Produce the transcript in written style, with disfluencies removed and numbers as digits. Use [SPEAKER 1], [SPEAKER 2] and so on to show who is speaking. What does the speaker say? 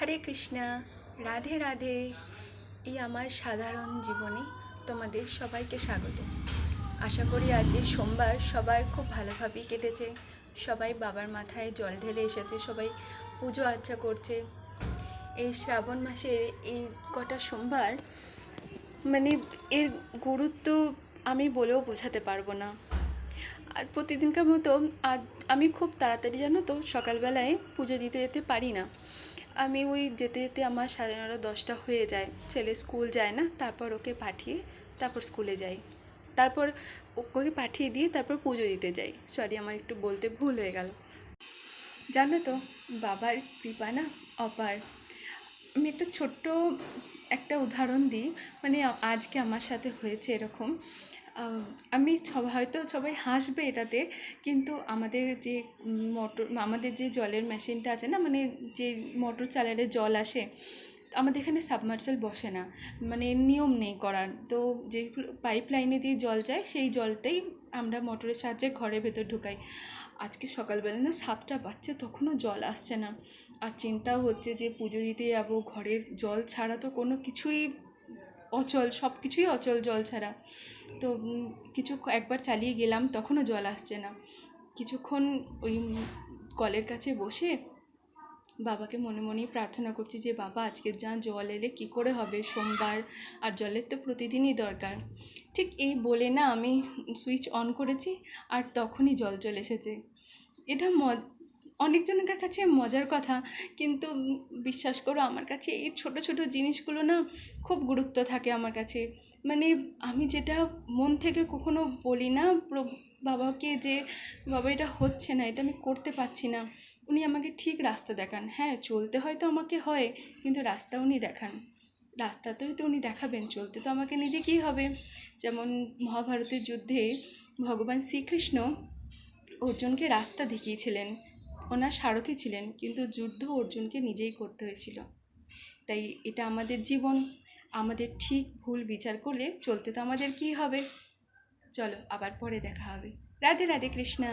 [SPEAKER 1] হরে কৃষ্ণা, রাধে রাধে। এই আমার সাধারণ জীবনে তোমাদের সবাইকে স্বাগত। আশা করি আজ সোমবার সবার খুব ভালোভাবেই কেটেছে। সবাই বাবার মাথায় জল ঢেলে এসেছে, সবাই পুজো আর্চা করছে। এই শ্রাবণ মাসের এই কটা সোমবার মানে এর গুরুত্ব আমি বলেও বোঝাতে পারবো না। আর প্রতিদিনকার মতো আজ আমি খুব তাড়াতাড়ি জানো তো সকালবেলায় পুজো দিতে যেতে পারি না। আমি ওই যেতে যেতে আমার 9:30-10টা হয়ে যায়। ছেলে স্কুল যায় না, তারপর ওকে পাঠিয়ে তারপর স্কুলে যাই, তারপর ওকে পাঠিয়ে দিয়ে তারপর পুজো দিতে যাই। সরি, আমার একটু বলতে ভুল হয়ে গেল। জানো তো, বাবার কৃপা না অপার। আমি একটা ছোট্ট একটা উদাহরণ দিই। মানে আজকে আমার সাথে হয়েছে এরকম। আমি হয়তো সবাই হাসবে এটাতে, কিন্তু আমাদের যে জলের মেশিনটা আছে না, মানে যে মোটর চালালে জল আসে, আমাদের এখানে সাবমার্সেল বসে না, মানে নিয়ম নেই করার। তো যে পাইপ লাইনে যে জল যায় সেই জলটাই আমরা মোটরের সাহায্যে ঘরের ভেতর ঢুকাই। আজকে সকালবেলা না 7টা বাজছে, তখনও জল আসছে না। আর চিন্তাও হচ্ছে যে পুজো দিতে যাবো, ঘরের জল ছাড়া তো কোনো কিছুই অচল, সব কিছুই অচল জল ছাড়া। তো একবার চালিয়ে গেলাম, তখনও জল আসছে না। কিছুক্ষণ ওই কলের কাছে বসে বাবাকে মনে মনেই প্রার্থনা করছি যে বাবা, আজকে যা জল এলে কী করে হবে, সোমবার, আর জলের তো প্রতিদিনই দরকার। ঠিক এই বলে না আমি সুইচ অন করেছি, আর তখনই জল চলে এসেছে। এটা অনেকজনের কাছে মজার কথা, কিন্তু বিশ্বাস করো আমার কাছে এই ছোট ছোট জিনিসগুলো না খুব গুরুত্ব থাকে আমার কাছে। মানে আমি যেটা মন থেকে কখনো বলি না বাবাকে যে বাবা এটা হচ্ছে না, এটা আমি করতে পারছি না, উনি আমাকে ঠিক রাস্তা দেখান। হ্যাঁ, চলতে হয়তো আমাকে হয়, কিন্তু রাস্তা উনি দেখান। রাস্তাতেও তো উনি দেখাবেন, চলতে তো আমাকে নিজেকেই হবে। যেমন মহাভারতের যুদ্ধে ভগবান শ্রীকৃষ্ণ অর্জুনকে রাস্তা দেখিয়েছিলেন, ওনার সারথি ছিলেন, কিন্তু যুদ্ধ অর্জুনকে নিজেই করতে হয়েছিল। তাই এটা আমাদের জীবন, আমাদের ঠিক ভুল বিচার করলে চলতে তো আমাদের কী হবে। চলো, আবার পরে দেখা হবে। রাধে রাধে কৃষ্ণা।